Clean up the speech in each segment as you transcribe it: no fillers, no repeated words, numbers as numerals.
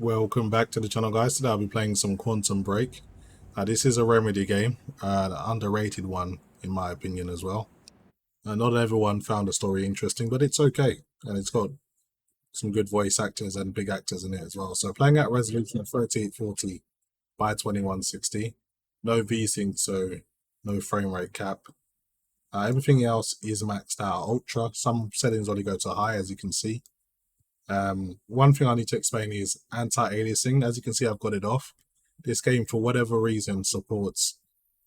Welcome back to the channel, guys. Today I'll be playing some Quantum Break. This is a Remedy game, an underrated one in my opinion as well. Not everyone found the story interesting, but it's okay, and it's got some good voice actors and big actors in it as well. So playing at resolution of 3840 by 2160, no VSync, so no frame rate cap. Everything else is maxed out ultra. Some settings only go to high, as you can see. One thing I need to explain is anti-aliasing. As you can see, I've got it off. This game, for whatever reason, supports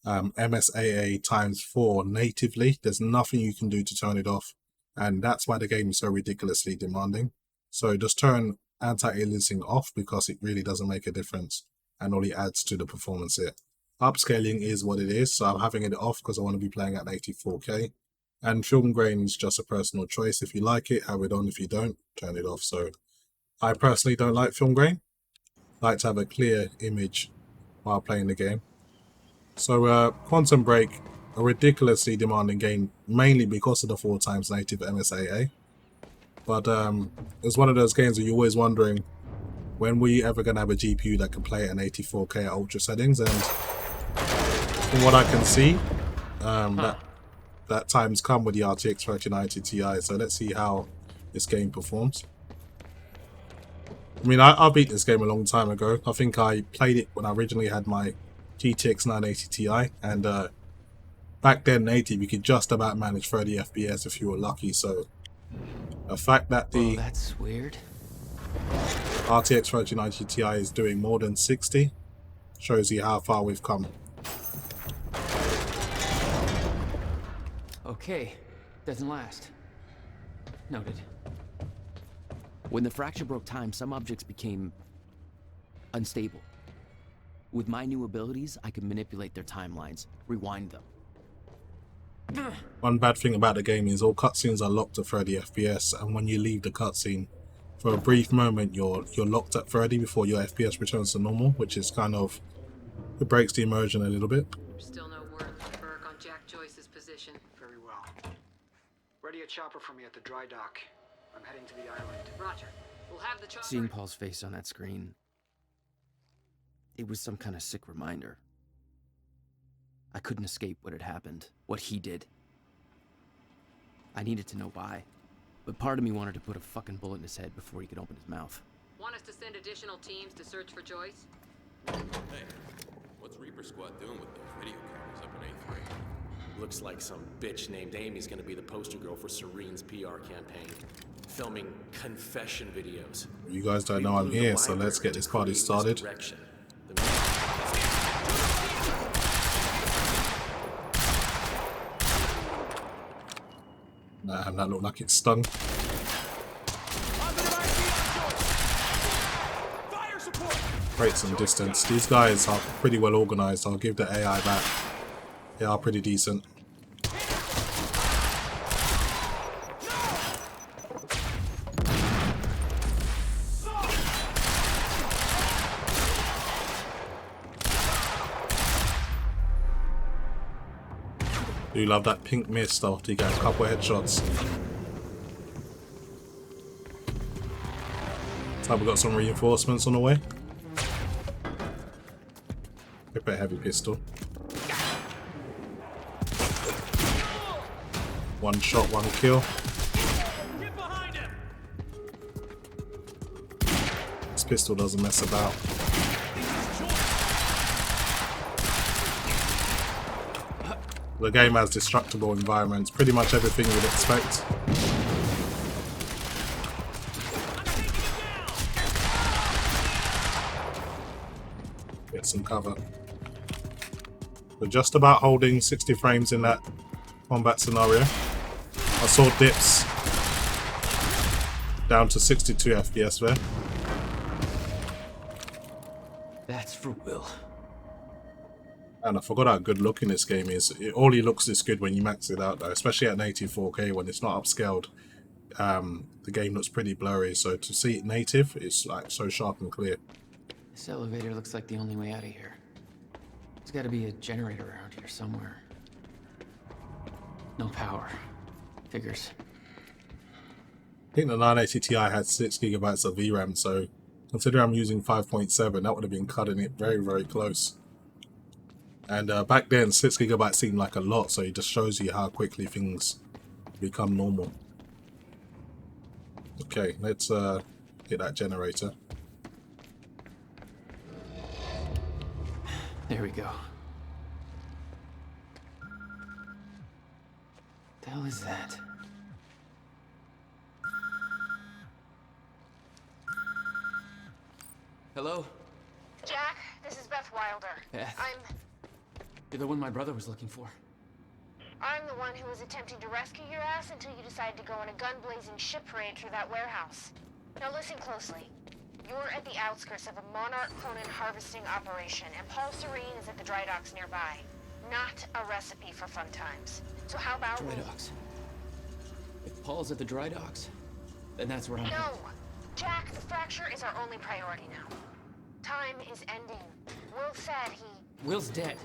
MSAA ×4 natively. There's nothing you can do to turn it off, and that's why the game is so ridiculously demanding. So just turn anti-aliasing off, because it really doesn't make a difference and only adds to the performance here. Upscaling is what it is, so I'm having it off because I want to be playing at 84K. And film grain is just a personal choice. If you like it, have it on. If you don't, turn it off. So I personally don't like film grain. I like to have a clear image while playing the game. So Quantum Break, a ridiculously demanding game, mainly because of the 4x native MSAA. But it's one of those games where you're always wondering, when were you ever going to have a GPU that can play at an 84K at ultra settings? And from what I can see, that time's come with the RTX 3090 Ti, so let's see how this game performs. I mean, I beat this game a long time ago. I think I played it when I originally had my GTX 980 Ti, and back then, native, you could just about manage 30 FPS if you were lucky. So the fact that the that's weird. RTX 3090 Ti is doing more than 60 shows you how far we've come. Okay, doesn't last. Noted. When the fracture broke time, some objects became unstable. With my new abilities, I can manipulate their timelines, rewind them. One bad thing about the game is all cutscenes are locked at 30 FPS, and when you leave the cutscene, for a brief moment you're locked at 30 before your FPS returns to normal, which is kind of, it breaks the immersion a little bit. Still no word from Burke on Jack Joyce's position. Very well. Ready a chopper for me at the dry dock. I'm heading to the island. Roger. We'll have the chopper. Seeing Paul's face on that screen, it was some kind of sick reminder. I couldn't escape what had happened, what he did. I needed to know why, but part of me wanted to put a fucking bullet in his head before he could open his mouth. Want us to send additional teams to search for Joyce? Hey, what's Reaper Squad doing with those video cameras up in A3? Looks like some bitch named Amy's gonna be the poster girl for Serene's PR campaign. Filming confession videos. You guys don't know I'm here, so let's get this party started. Nah, that looked like it stung. Create some distance. These guys are pretty well organized. I'll give the AI that. They are pretty decent. Do love that pink mist after you get a couple of headshots. So we've got some reinforcements on the way. Pick a heavy pistol. One shot, one kill. This pistol doesn't mess about. The game has destructible environments, pretty much everything you'd expect. Get some cover. We're just about holding 60 frames in that combat scenario. I saw dips down to 62 FPS there. That's for Will. And I forgot how good looking this game is. It only looks this good when you max it out though, especially at native 4K when it's not upscaled. The game looks pretty blurry, so to see it native, it's like so sharp and clear. This elevator looks like the only way out of here. There's got to be a generator around here somewhere. No power. Figures. I think the 980 Ti had 6 GB of VRAM, so Considering I'm using 5.7, that would have been cutting it very, very close. And back then, 6 gigabytes seemed like a lot, so it just shows you how quickly things become normal. Okay, let's hit that generator. There we go. The hell is that? Hello? Jack, this is Beth Wilder. Beth? You're the one my brother was looking for. I'm the one who was attempting to rescue your ass until you decided to go on a gun-blazing ship parade through that warehouse. Now listen closely. You're at the outskirts of a Monarch Cronin harvesting operation, and Paul Serene is at the dry docks nearby. Not a recipe for fun times. So how about Dry docks. If Paul's at the dry docks, then that's where I'm... No! Jack, the fracture is our only priority now. Time is ending. Will said he... Will's dead.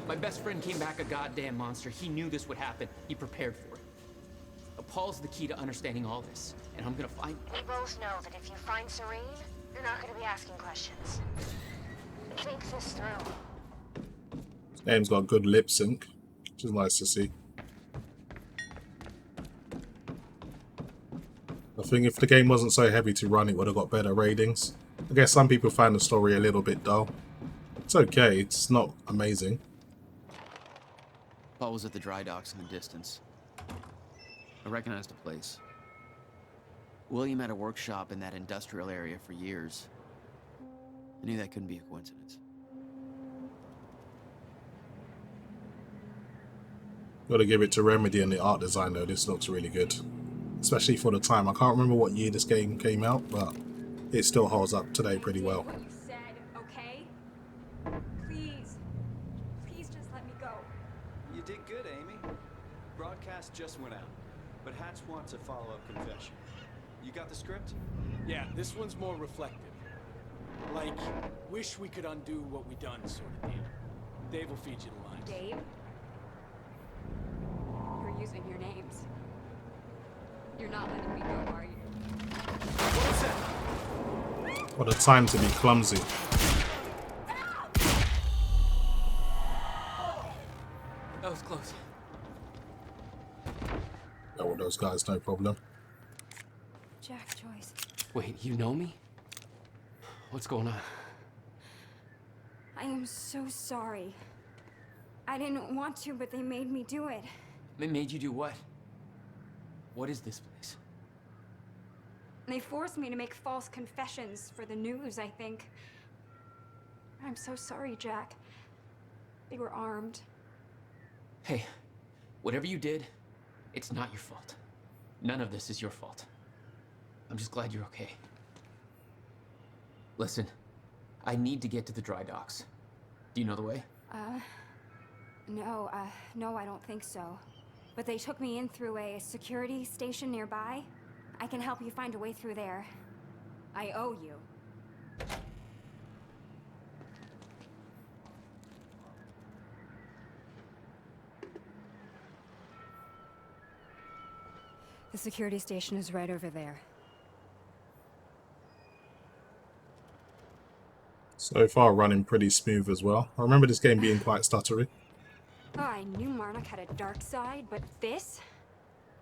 My best friend came back a goddamn monster. He knew this would happen. He prepared for it. Paul's the key to understanding all this, and I'm gonna find... We both know that if you find Serene, you're not gonna be asking questions. Think this through. This game's got good lip sync, which is nice to see. I think if the game wasn't so heavy to run, it would have got better ratings. I guess some people find the story a little bit dull. It's okay, it's not amazing. Paul was at the dry docks in the distance. I recognized the place. William had a workshop in that industrial area for years. I knew that couldn't be a coincidence. Gotta give it to Remedy and the art design though, this looks really good. Especially for the time. I can't remember what year this game came out, but it still holds up today pretty well. What you said, okay? Please. Please just let me go. You did good, Amy. Broadcast just went out, but Hatch wants a follow-up confession. You got the script? Yeah, this one's more reflective. Like, wish we could undo what we done sort of deal. Dave will feed you the lines. Dave? You're using your names. You're not letting me go, are you? What was that? What a time to be clumsy. That was close. Oh, well, those guys, no problem. Jack Joyce. Wait, you know me? What's going on? I am so sorry. I didn't want to, but they made me do it. They made you do what? What is this place? They forced me to make false confessions for the news, I think. I'm so sorry, Jack. They were armed. Hey, whatever you did, it's not your fault. None of this is your fault. I'm just glad you're okay. Listen, I need to get to the dry docks. Do you know the way? No, I don't think so. But they took me in through a security station nearby. I can help you find a way through there. I owe you. The security station is right over there. So far running pretty smooth as well. I remember this game being quite stuttery. Oh, I knew Monarch had a dark side, but this?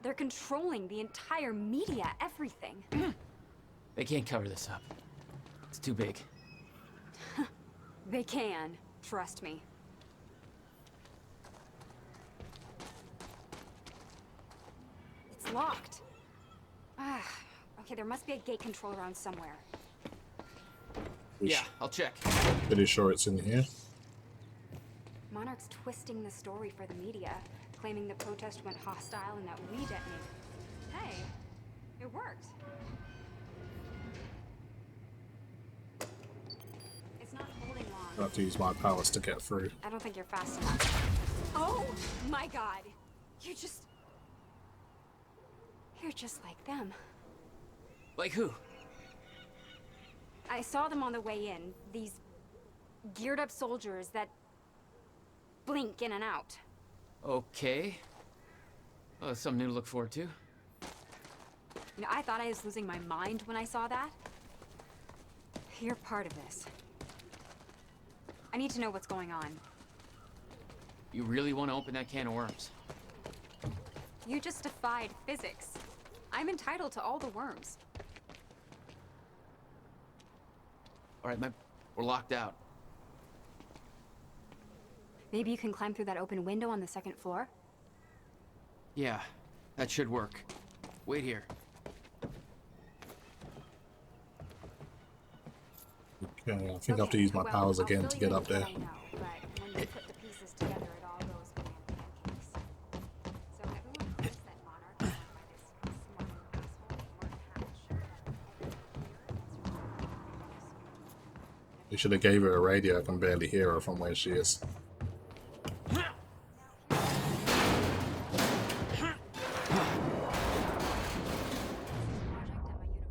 They're controlling the entire media, everything. They can't cover this up. It's too big. They can, trust me. It's locked. Okay, there must be a gate control around somewhere. Yeah, I'll check. Pretty sure it's in here. Monarch's twisting the story for the media, claiming the protest went hostile and that we detonated. Hey, it worked. It's not holding long. I have to use my powers to get through. I don't think you're fast enough. Oh my god. You're just like them. Like who? I saw them on the way in. These geared up soldiers that blink in and out. Okay. Well, that's something new to look forward to. You know, I thought I was losing my mind when I saw that. You're part of this. I need to know what's going on. You really want to open that can of worms? You just defied physics. I'm entitled to all the worms. All right, we're locked out. Maybe you can climb through that open window on the second floor? Yeah, that should work. Wait here. Okay, I think I have to use my powers again to get up there. They should have gave her a radio. I can barely hear her from where she is.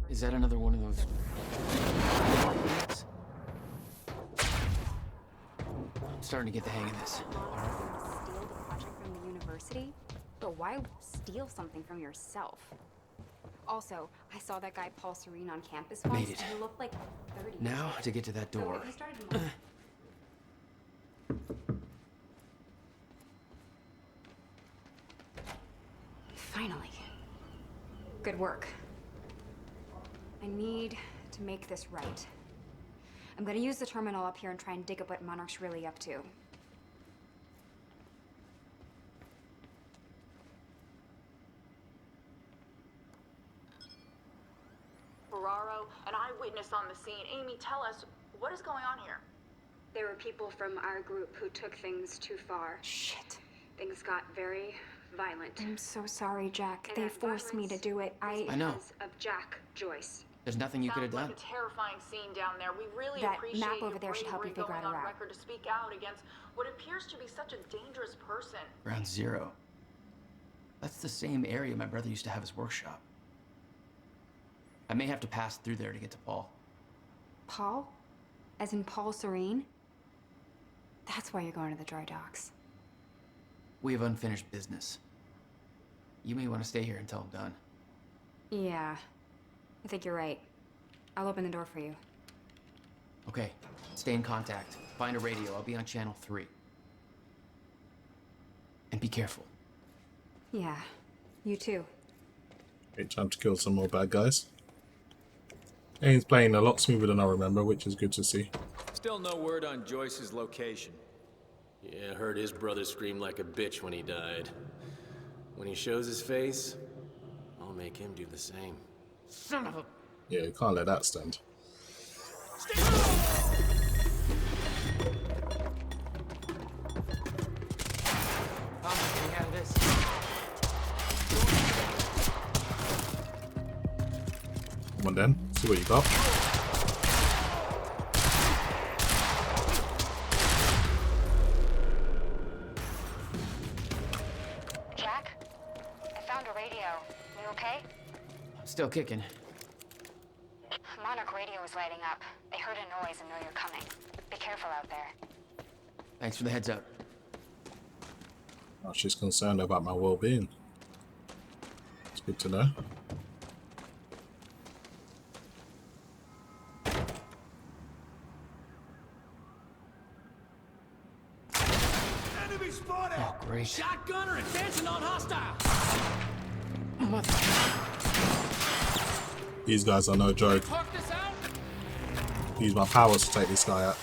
Is that another one of those? I'm starting to get the hang of this. Steal the project from the university? But why steal something from yourself? Also, I saw that guy Paul Serene on campus once. Made it. And he looked like 30. Now to get to that door. So he started Finally. Good work. I need to make this right. I'm gonna use the terminal up here and try and dig up what Monarch's really up to. Ferraro, an eyewitness on the scene. Amy, tell us, what is going on here? There were people from our group who took things too far. Shit. Things got very violent. I'm so sorry, Jack. They forced me to do it. I know. Because of Jack Joyce. There's nothing you could have done. Sounds like a terrifying scene down there. We really That appreciate map over your there should help you bravery figure out going a on route. record to speak out against what appears to be such a dangerous person. Ground Zero. That's the same area my brother used to have his workshop. I may have to pass through there to get to Paul. Paul? As in Paul Serene? That's why you're going to the dry docks. We have unfinished business. You may want to stay here until I'm done. Yeah. I think you're right. I'll open the door for you. Okay. Stay in contact. Find a radio. I'll be on channel 3. And be careful. Yeah. You too. Okay, time to kill some more bad guys. Game's playing a lot smoother than I remember, which is good to see. Still no word on Joyce's location. Yeah, I heard his brother scream like a bitch when he died. When he shows his face, I'll make him do the same. Son of a... Yeah, you can't let that stand. I'm getting out of this. Come on then, see what you got. Jack? I found a radio. You okay? I'm still kicking. Monarch radio is lighting up. They heard a noise and know you're coming. Be careful out there. Thanks for the heads up. Oh, she's concerned about my well-being. It's good to know. Enemy spotted! Oh, great. Shotgunner advancing on hostile! These guys are no joke. Talk this out? Use my powers to take this guy out.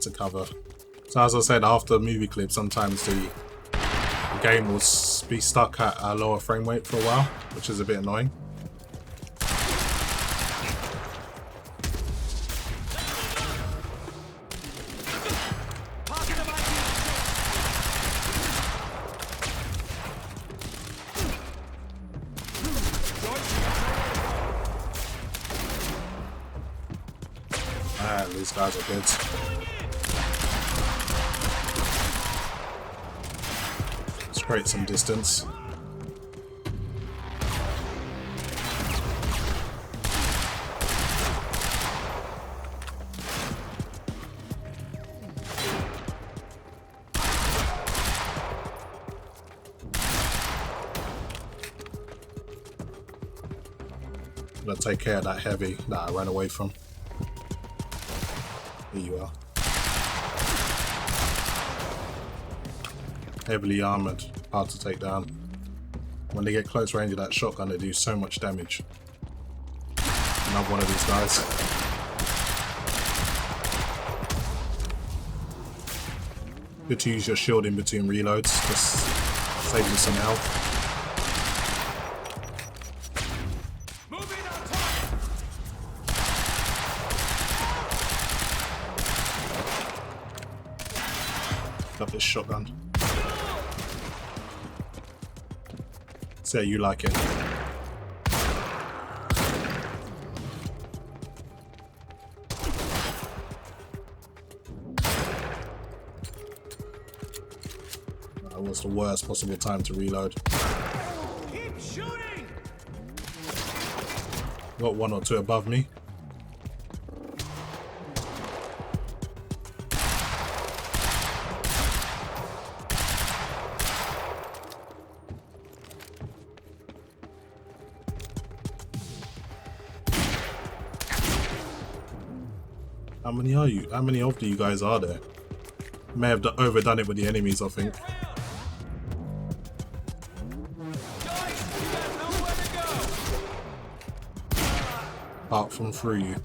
To cover. So as I said, after movie clips, sometimes the game will be stuck at a lower frame rate for a while, which is a bit annoying. These guys are good. Let's create some distance. I'm gonna take care of that heavy that I ran away from. Here you are. Heavily armored, hard to take down. When they get close range of that shotgun, they do so much damage. Another one of these guys. Good to use your shield in between reloads, just save you some health. Got this shotgun. See how you like it. That was the worst possible time to reload. Keep shooting! Got one or two above me. How many are you? How many of you guys are there? May have overdone it with the enemies, I think. Apart from through you.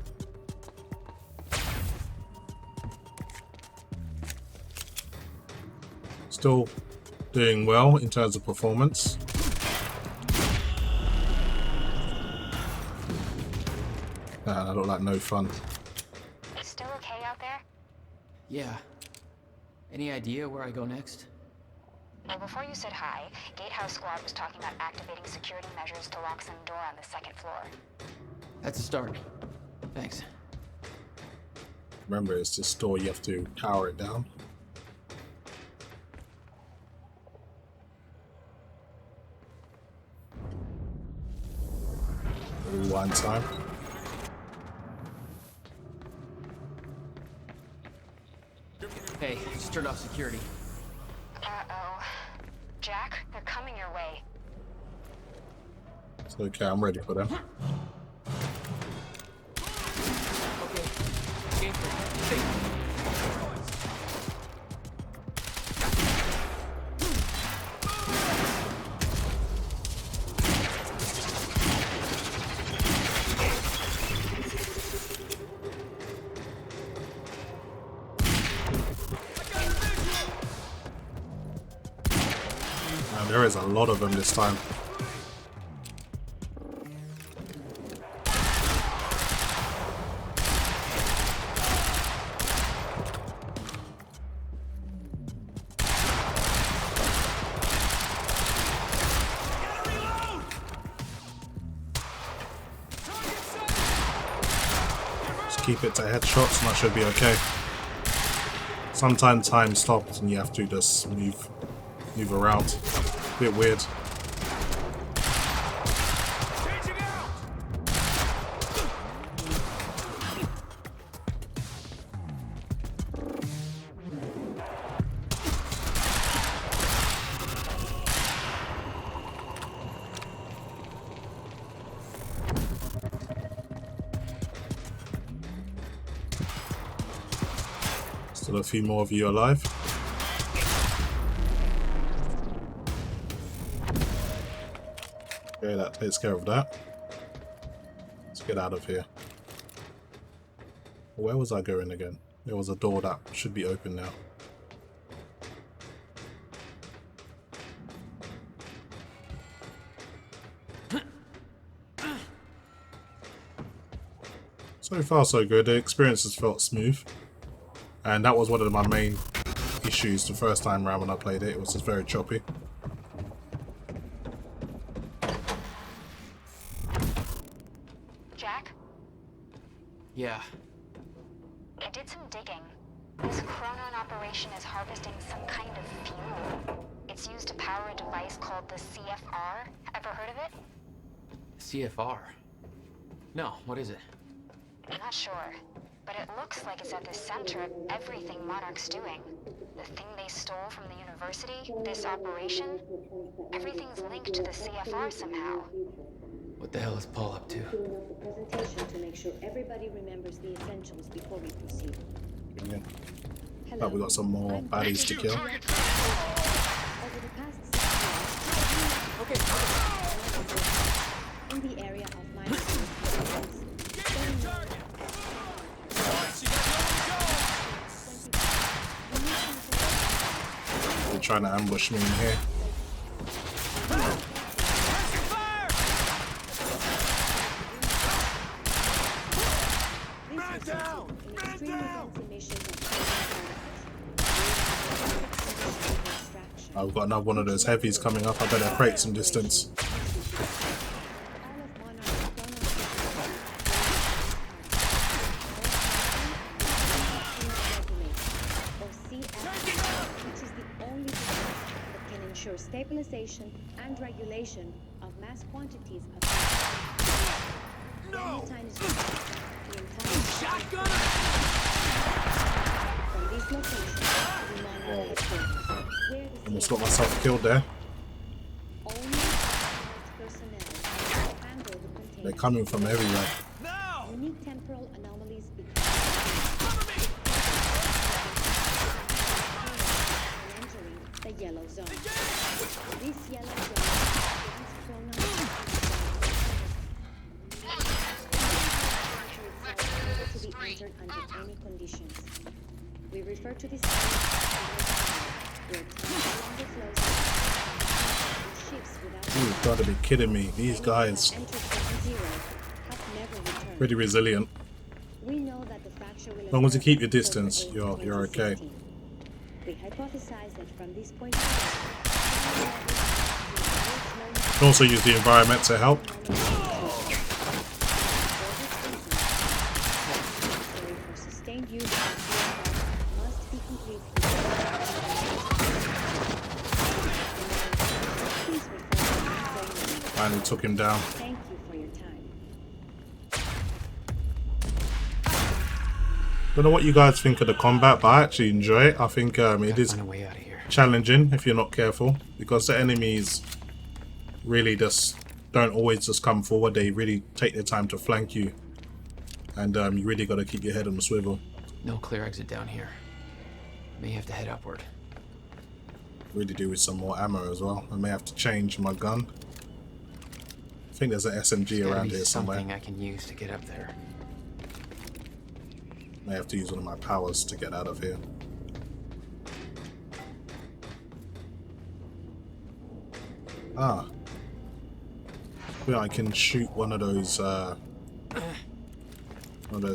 Still doing well in terms of performance. I look like no fun. Still okay out there? Yeah. Any idea where I go next? Well, before you said hi, Gatehouse Squad was talking about activating security measures to lock some door on the second floor. That's a start. Thanks. Remember, it's this door, you have to power it down. Rewind time. Hey, just turned off security. Uh-oh. Jack, they're coming your way. It's okay, I'm ready for them. Okay. Safe. There is a lot of them this time. Just keep it to headshots and that should be okay. Sometimes time stops and you have to just move around. Bit weird. Still a few more of you alive. Okay, that takes care of that. Let's get out of here. Where was I going again? There was a door that should be open now. So far so good, the experience has felt smooth. And that was one of my main issues the first time around when I played it. It was just very choppy. Jack? Yeah. I did some digging. This Chronon operation is harvesting some kind of fuel. It's used to power a device called the CFR. Ever heard of it? CFR? No, what is it? I'm not sure, but it looks like it's at the center of everything Monarch's doing. The thing they stole from the university, this operation, everything's linked to the CFR somehow. What the hell is Paul up to? Doing up the presentation to make sure everybody remembers the essentials before we proceed. Yeah. Hello. But we got some more baddies to kill. Over the past 6 months, in the area of my They're trying to ambush me in here. I've got another one of those heavies coming up. I better create some distance. Stabilization and regulation of mass quantities of Shotgun! From these locations, we monitor headquarters, where the Almost got myself killed there. only personnel handle the containers. They're coming from everywhere. Unique temporal anomalies become entering the yellow zone. This yellow zone is to be entered under any conditions. We refer to this area where time no longer flows and ships without. You've got to be kidding me. These guys pretty resilient. We know that the fracture will As long as you occur keep your on distance, October 8, you're okay. 2016. We hypothesize that from this point You can also use the environment to help. sustained use must be complete. Finally took him down. Thank you for your time. Don't know what you guys think of the combat, but I actually enjoy it. I think it is challenging if you're not careful, because the enemies really just don't always just come forward. They really take their time to flank you, and you really got to keep your head on the swivel. No clear exit down here. May have to head upward. Really do with some more ammo as well. I may have to change my gun. I think there's an SMG around here somewhere. Something I can use to get up there. May have to use one of my powers to get out of here. Ah. Yeah, I can shoot one of those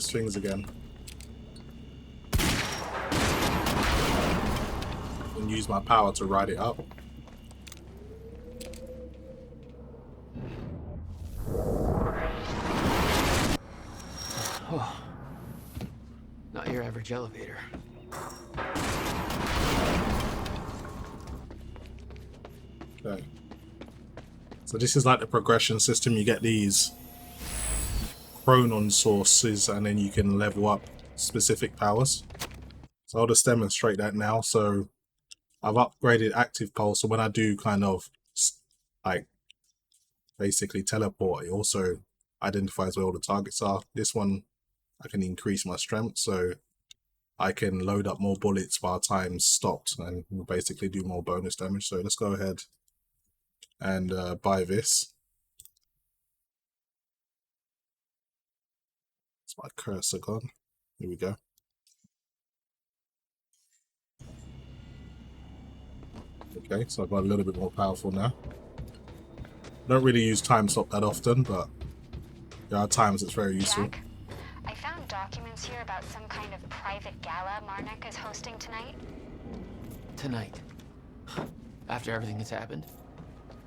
things again. And use my power to ride it up. Oh. Not your average elevator. Okay. So this is like the progression system. You get these chronon sources and then you can level up specific powers. So I'll just demonstrate that now. So I've upgraded active pulse, so when I do kind of like basically teleport, it also identifies where all the targets are. This one I can increase my strength, so I can load up more bullets while time's stopped and basically do more bonus damage. So let's go ahead and buy this. It's my cursor gone. Here we go. Okay, so I've got a little bit more powerful now. Don't really use time stop that often, but there are times it's very useful. Jack, I found documents here about some kind of private gala Marnik is hosting tonight. Tonight? After everything that's happened?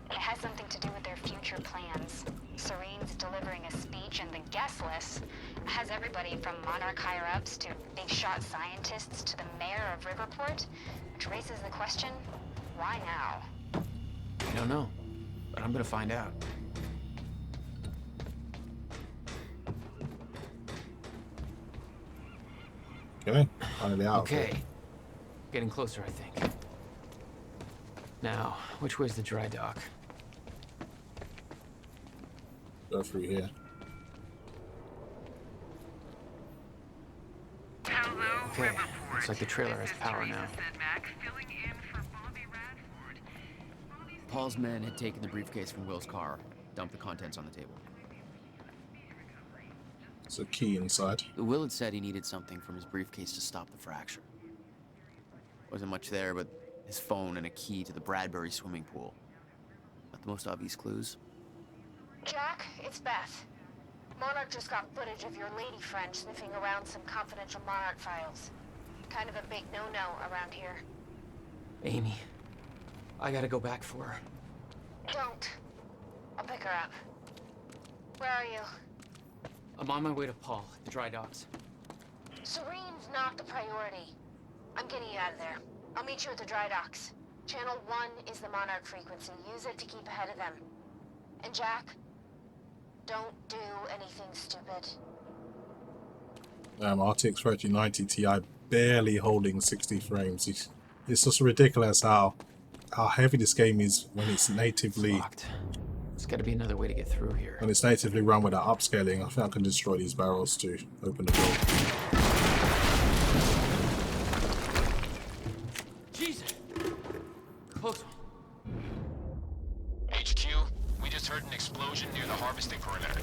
It has something to do with their future plans. Serene's delivering a speech, and the guest list has everybody from Monarch higher-ups to big shot scientists to the mayor of Riverport, which raises the question, why now? I don't know, but I'm gonna find out. Okay, finally out. Okay, getting closer, I think. Now, which way's the dry dock? go through here. Okay, looks like the trailer has power now. Paul's men had taken the briefcase from Will's car, dumped the contents on the table. There's a key inside. Will had said he needed something from his briefcase to stop the fracture. Wasn't much there, but his phone and a key to the Bradbury swimming pool. Not the most obvious clues. Jack, it's Beth. Monarch just got footage of your lady friend sniffing around some confidential Monarch files. Kind of a big no-no around here. Amy, I gotta go back for her. Don't. I'll pick her up. Where are you? I'm on my way to Paul, at the dry docks. Serene's not the priority. I'm getting you out of there. I'll meet you at the dry docks. Channel 1 is the Monarch frequency. Use it to keep ahead of them. And Jack, don't do anything stupid. RTX 3090 Ti barely holding 60 frames. It's just ridiculous how heavy this game is when it's natively... Locked. There's gotta be another way to get through here. When it's natively run without upscaling. I think I can destroy these barrels to open the door. Jesus! Close one. HQ, we just heard an explosion near the harvesting perimeter.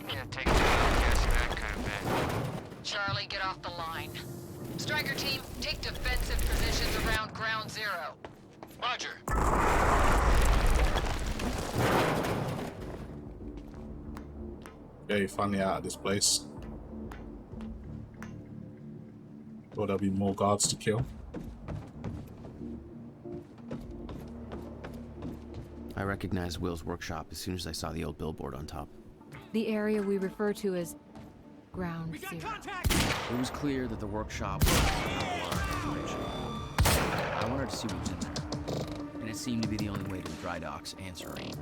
Yeah, take it guessing that kind of thing. Charlie, get off the line. Striker team, take defensive positions around ground zero. Roger. Okay, finally out of this place. Thought there'll be more guards to kill. I recognized Will's workshop as soon as I saw the old billboard on top. The area we refer to as Ground Zero. It was clear that the workshop was operation. I wanted to see what was in there, and it seemed to be the only way to the dry docks and Serene.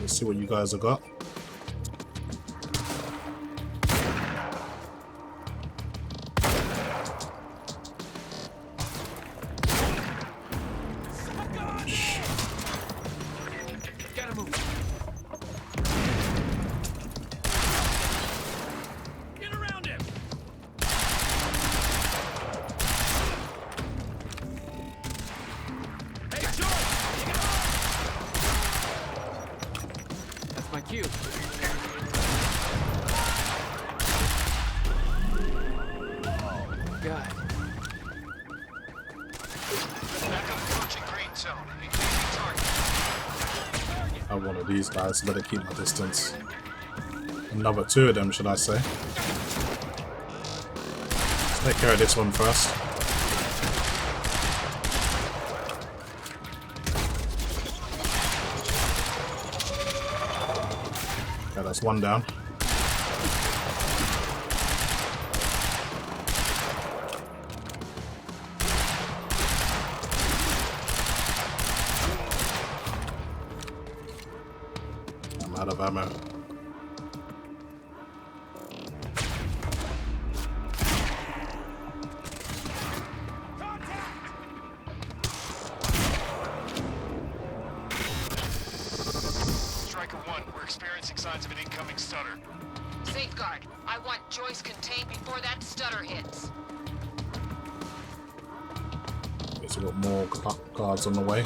Let's see what you guys have got. One of these guys, better keep my distance. Another two of them, should I say. Let's take care of this one first. Okay, that's one down. Out of ammo. Striker 1, we're experiencing signs of an incoming stutter. Safeguard. I want Joyce contained before that stutter hits. Guess we've got more guards on the way.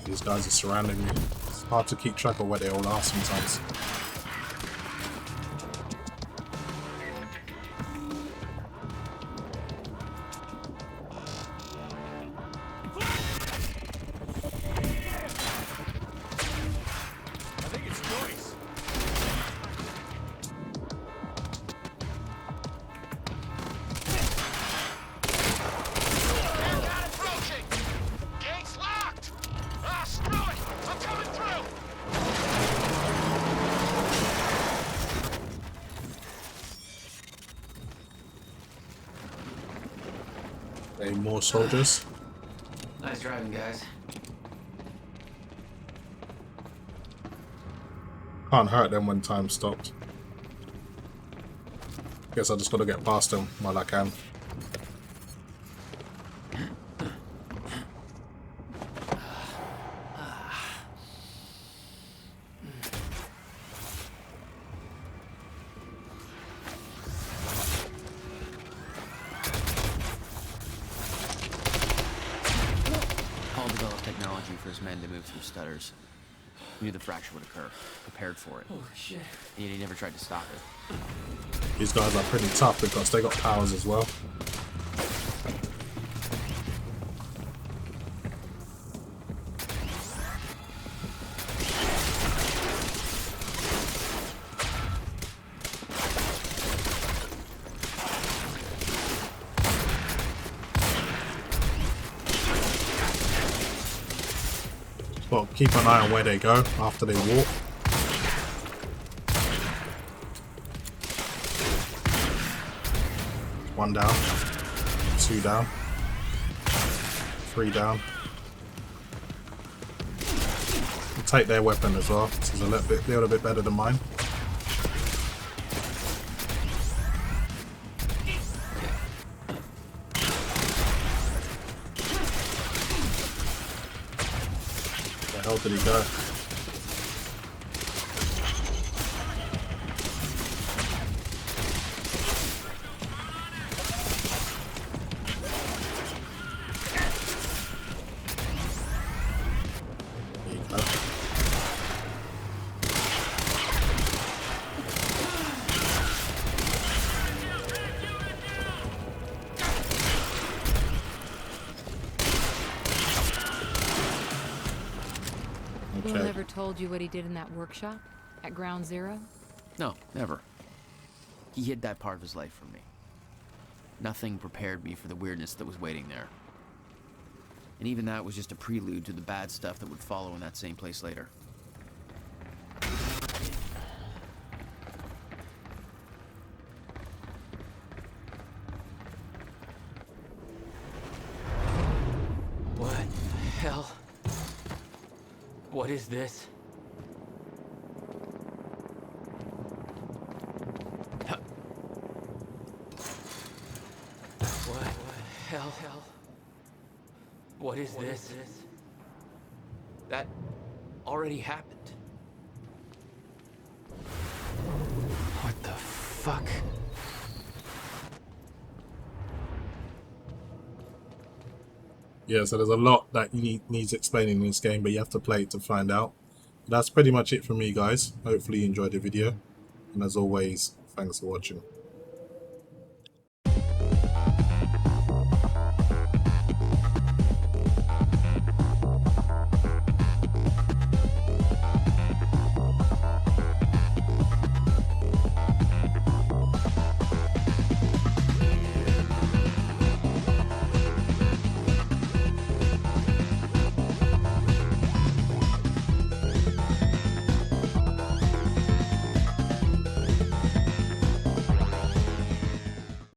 These guys are surrounding me. It's hard to keep track of where they all are sometimes. I think it's Joyce. More soldiers. Nice driving, guys. Can't hurt them when time stopped. Guess I just gotta get past them while I can. Paul developed technology for his men to move through stutters. He knew the fracture would occur, prepared for it. Oh shit. Yet he never tried to stop it. These guys are pretty tough because they got powers as well. Well, keep an eye on where they go after they walk. One down, two down, three down. I'll take their weapon as well. This is a little bit better than mine. Where the hell did he go? Will never told you what he did in that workshop at Ground Zero? No, never. He hid that part of his life from me. Nothing prepared me for the weirdness that was waiting there. And even that was just a prelude to the bad stuff that would follow in that same place later. What the hell? What is this? What the hell? What is this? That already happened. What the fuck? Yeah, so there's a lot that needs explaining in this game, but you have to play it to find out. That's pretty much it for me, guys. Hopefully you enjoyed the video. And as always, thanks for watching.